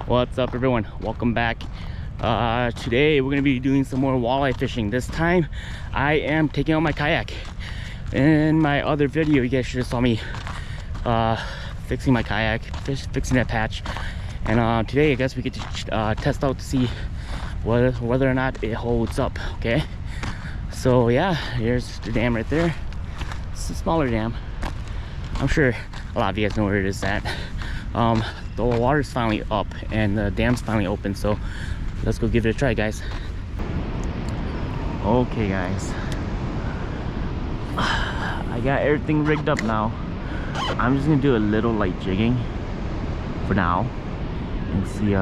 What's up, everyone? Welcome back. Today we're gonna be doing some more walleye fishing. This time I am taking out my kayak. In my other video, you guys should have saw me fixing my kayak, fixing that patch. And today I guess we get to test out to see whether or not it holds up. Okay, so yeah, here's the dam right there. It's a smaller dam. I'm sure a lot of you guys know where it is at. The water's finally up and the dam's finally open, so let's go give it a try, guys. Okay, guys, I got everything rigged up now. I'm just gonna do a little light jigging for now and see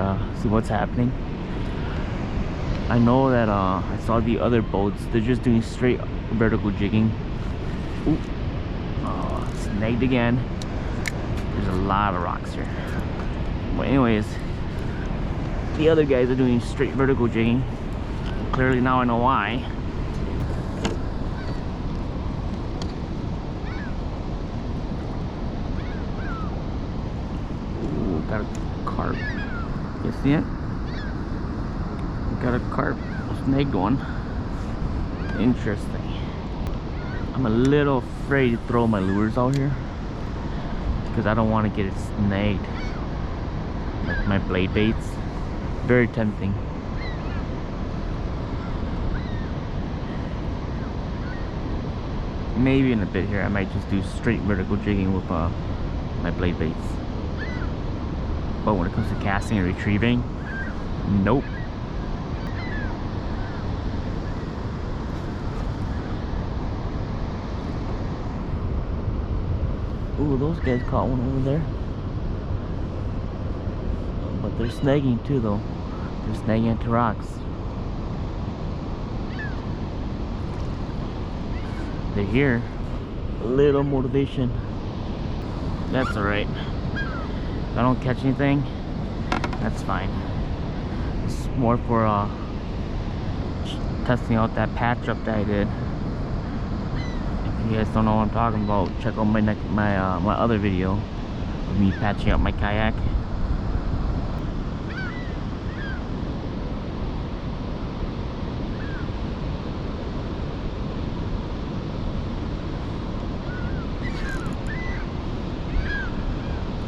what's happening. I know that I saw the other boats, they're just doing straight vertical jigging. Ooh, snagged again. There's a lot of rocks here. But anyways, the other guys are doing straight vertical jigging. Clearly now I know why. Ooh, got a carp. You see it? Got a carp, snagged one. Interesting. I'm a little afraid to throw my lures out here because I don't want to get it snagged. Like my blade baits, very tempting. Maybe in a bit here I might just do straight vertical jigging with my blade baits. But when it comes to casting and retrieving, nope. Ooh, those guys caught one over there. But they're snagging too, though. They're snagging into rocks. They're here. A little motivation. That's alright. If I don't catch anything, that's fine. It's more for testing out that patch up that I did. If you guys don't know what I'm talking about, check out my other video of me patching up my kayak.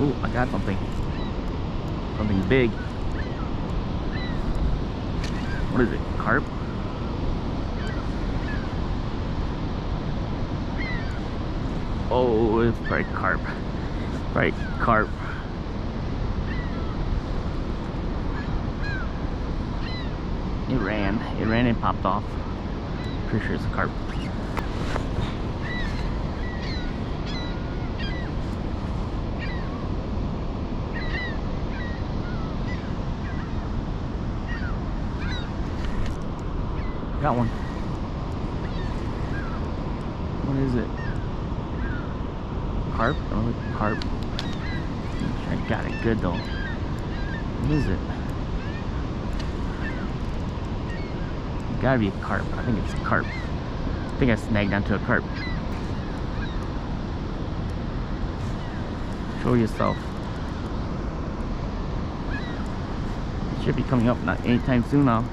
Ooh, I got something. Something big. What is it? Carp? Oh, it's probably carp. Right, carp. It ran and popped off. Pretty sure it's a carp. Got one. What is it? Carp? Oh, carp. I got it good though. What is it? It gotta be a carp. I think it's a carp. I think I snagged onto a carp. Show yourself. It should be coming up not anytime soon now.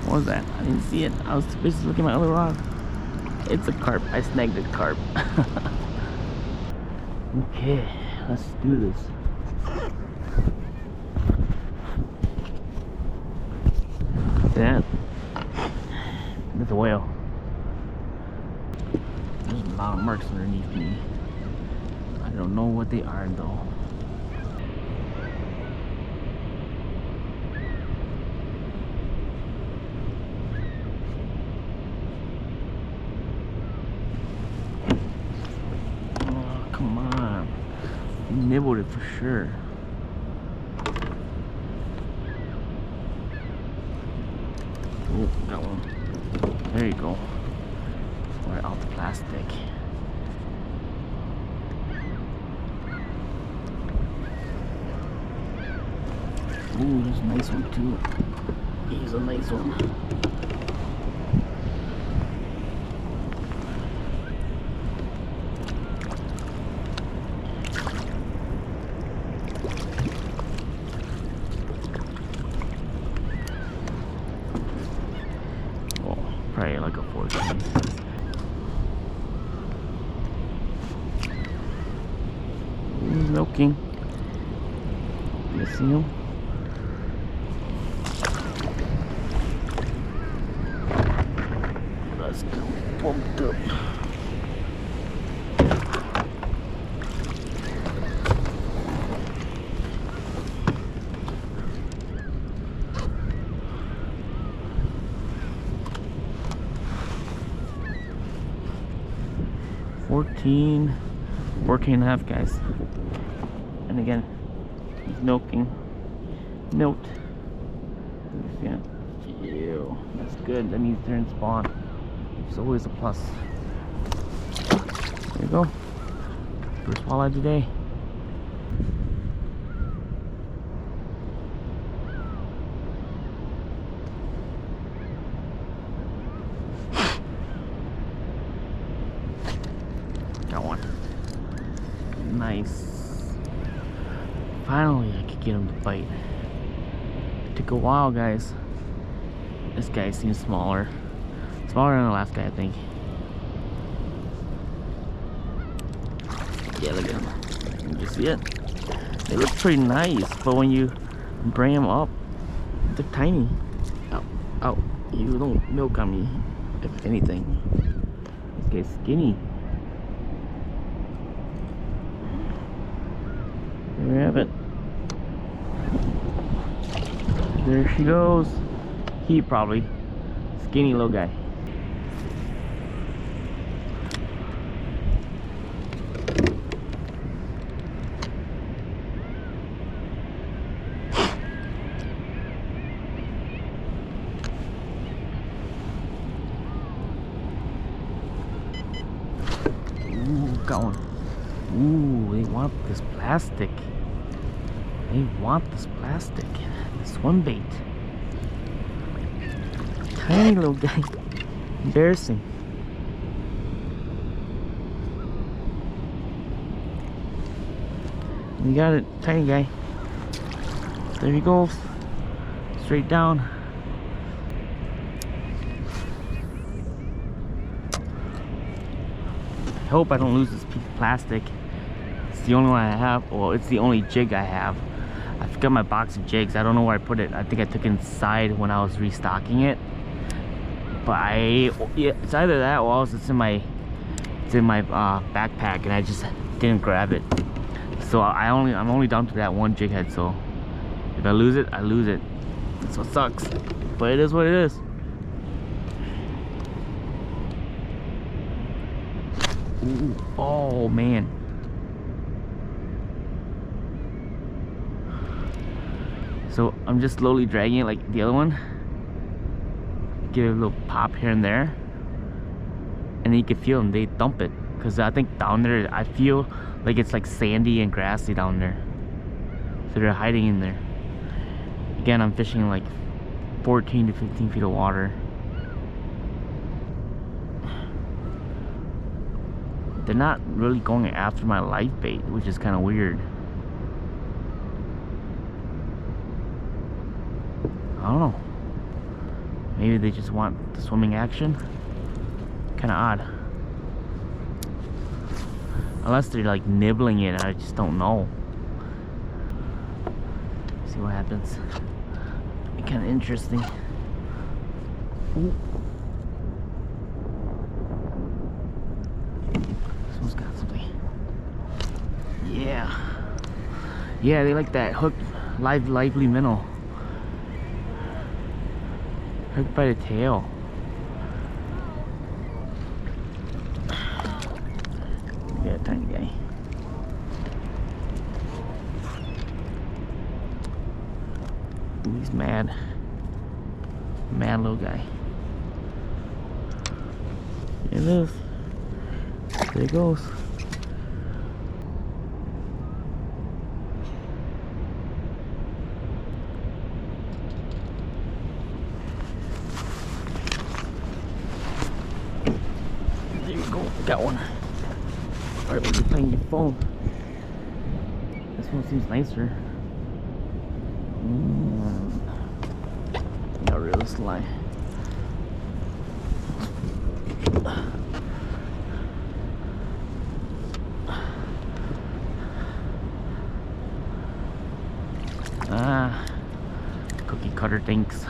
What was that? I didn't see it. I was too busy looking at my other rod. It's a carp. I snagged a carp. Okay, let's do this. See that? That's a whale. There's a lot of marks underneath me. I don't know what they are though. Nibbled it for sure. Oh, got one. There you go. right off the plastic. Ooh, there's a nice one too. He's a nice one. Oh, probably like a 14. He's milking. You see him? Let's go. Pumped up. $14 and a half, guys. And again, he's milking. Milked. Yeah. Ew. That's good. That means they're in spawn. It's always a plus. There you go. First walleye today. Got one. Nice. Finally, I could get him to bite. It took a while, guys. This guy seems smaller. Smaller than the last guy, I think. Yeah, look at him. Did you see it? They look pretty nice, but when you bring them up, they're tiny. Oh, oh, you don't milk on me, if anything. This guy's skinny. There we have it. There she goes. He probably. Skinny little guy. Ooh, got one. Ooh, they want this plastic. They want this plastic. This swim bait. Tiny little guy. Embarrassing. You got it, tiny guy. There he goes. Straight down. I hope I don't lose this piece of plastic. It's the only one I have. Well, it's the only jig I have. I forgot my box of jigs. I don't know where I put it. I think I took it inside when I was restocking it. But yeah, it's either that or else it's in my backpack and I just didn't grab it. So I'm only down to that one jig head. So if I lose it, I lose it. That's what sucks. But it is what it is. Ooh, oh man. So I'm just slowly dragging it like the other one. Give it a little pop here and there. And then you can feel them, they dump it. Because I think down there, I feel like it's like sandy and grassy down there. So they're hiding in there. Again, I'm fishing like 14 to 15 feet of water. They're not really going after my live bait, which is kind of weird. I don't know. Maybe they just want the swimming action. Kind of odd. Unless they're like nibbling it, I just don't know. See what happens. Be kind of interesting. Ooh. This one's got something. Yeah. Yeah, they like that hooked, lively minnow. Hooked by the tail. Yeah, tiny guy. Ooh, he's mad. Mad little guy. Yeah, it is. There it goes. There you go, got one. Alright, when you're playing your phone, this one seems nicer. Not really sly. Ah, cookie cutter things.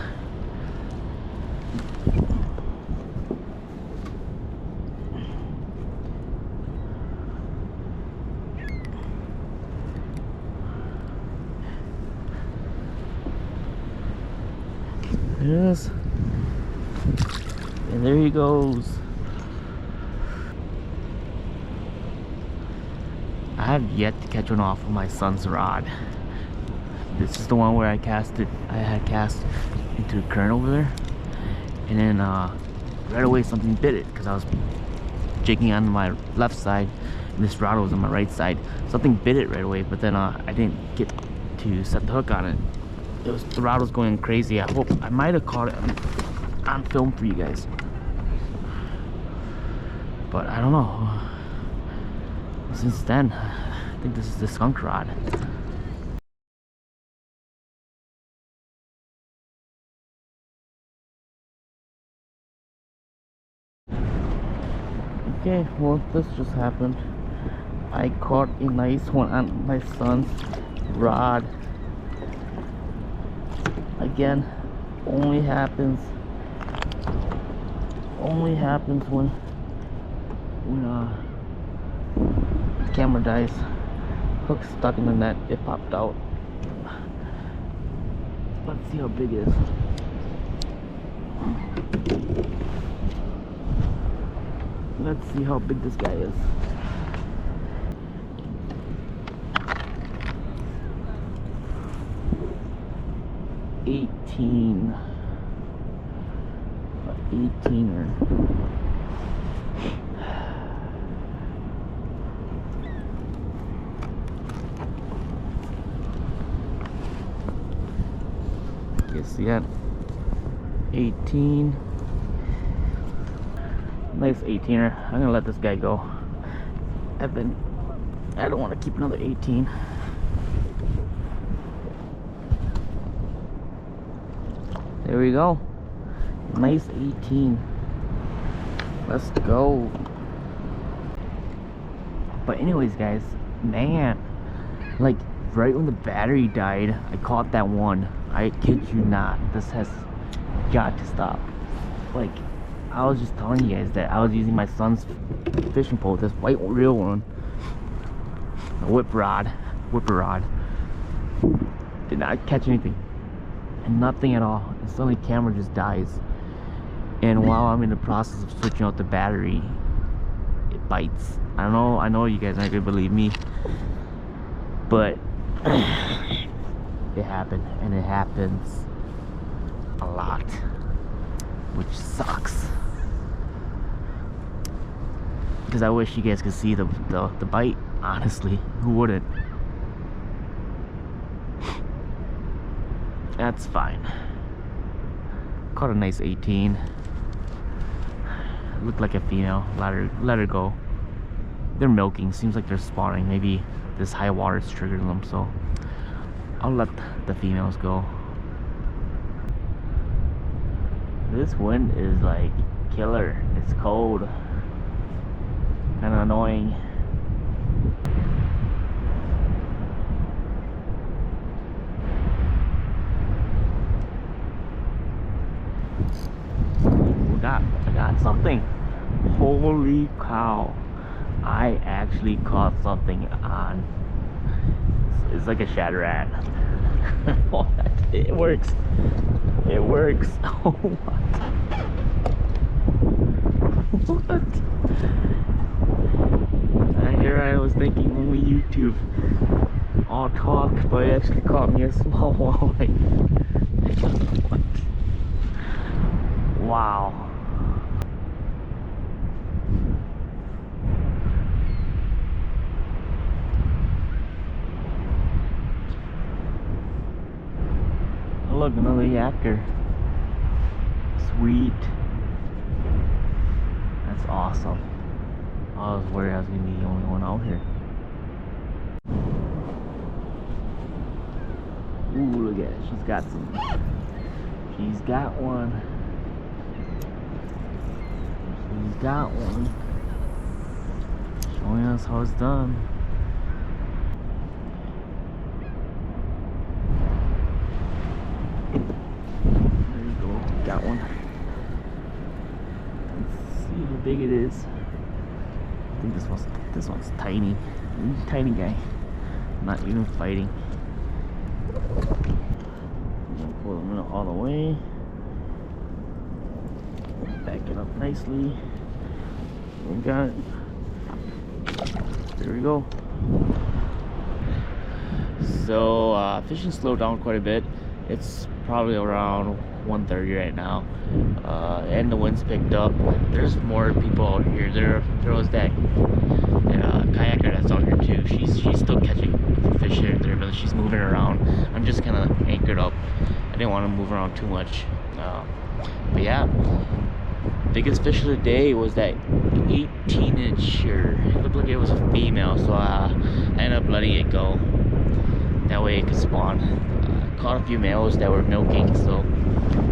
Yes. And there he goes. I have yet to catch one off of my son's rod. This is the one where I had cast into the current over there. And then right away something bit it because I was jigging on my left side and this rod was on my right side. Something bit it right away, but then I didn't get to set the hook on it. The rod was going crazy. I hope I might have caught it on film for you guys, but I don't know. Since then, I think this is the skunk rod. Okay, well, this just happened. I caught a nice one on my son's rod. Again, only happens when the camera dies. Hook stuck in the net, it popped out. Let's see how big it is. Let's see how big this guy is. An 18er. You see that? 18. Nice 18er. I'm gonna let this guy go. I don't want to keep another 18. There we go. Nice 18. Let's go. But anyways, guys, man, like right when the battery died, I caught that one. I kid you not. This has got to stop. Like, I was just telling you guys that I was using my son's fishing pole, this white reel one, a whipper rod. Did not catch anything. Nothing at all, and suddenly the camera just dies. And while I'm in the process of switching out the battery, it bites. I know you guys aren't gonna believe me, but it happened, and it happens a lot, which sucks. Because I wish you guys could see the bite. Honestly, who wouldn't? That's fine. Caught a nice 18. Looked like a female. Let her go. They're milking. Seems like they're spawning. Maybe this high water's triggered them, so I'll let the females go. This wind is like killer. It's cold. Kind of annoying. I got something. Holy cow. I actually caught something on. It's like a shatter rat. It works. It works. Oh, what? What? Here I was thinking only YouTube. All talk, but it actually caught me a small walleye. What? Wow. look, another yachter. Sweet. That's awesome. I was worried I was gonna be the only one out here. Ooh, look at it. She's got some. She's got one. She's got one. Showing us how it's done. There you go. Got one. Let's see how big it is. I think this one's tiny. Tiny guy. Not even fighting. I'm gonna pull them all the way. Back it up nicely. We got it. There we go. So fishing slowed down quite a bit. It's probably around 1:30 right now, and the wind's picked up. There's more people out here. There was that kayaker that's out here too. She's still catching fish here and there, but she's moving around. I'm just kind of anchored up. I didn't want to move around too much, but yeah. Biggest fish of the day was that 18-incher. It looked like it was a female, so I ended up letting it go. That way it could spawn. Caught a few males that were milking, so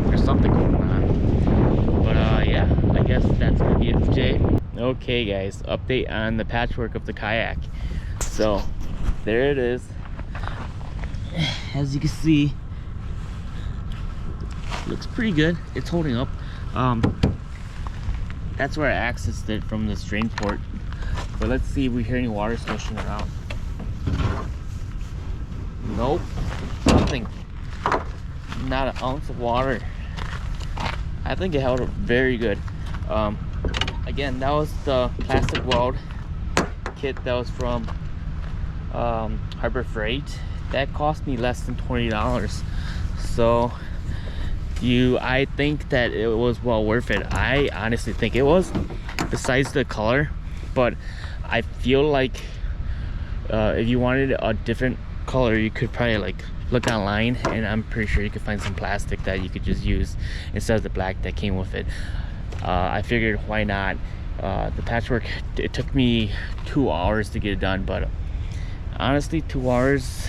there's something going on. But yeah, I guess that's gonna be it for today. Okay guys, update on the patchwork of the kayak. So there it is. As you can see, looks pretty good. It's holding up. That's where I accessed it from this drain port. But let's see if we hear any water sloshing around. Nope, nothing. Not an ounce of water. I think it held up very good. Again, that was the plastic weld kit that was from Harbor Freight. That cost me less than $20. So I think that it was well worth it. I honestly think it was, besides the color. But I feel like if you wanted a different color, you could probably like look online, and I'm pretty sure you could find some plastic that you could just use instead of the black that came with it. I figured why not. The patchwork, it took me 2 hours to get it done, but honestly 2 hours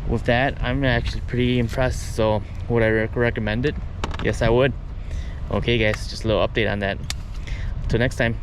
with that, I'm actually pretty impressed. So would I recommend it? Yes, I would. Okay guys, just a little update on that. Until next time.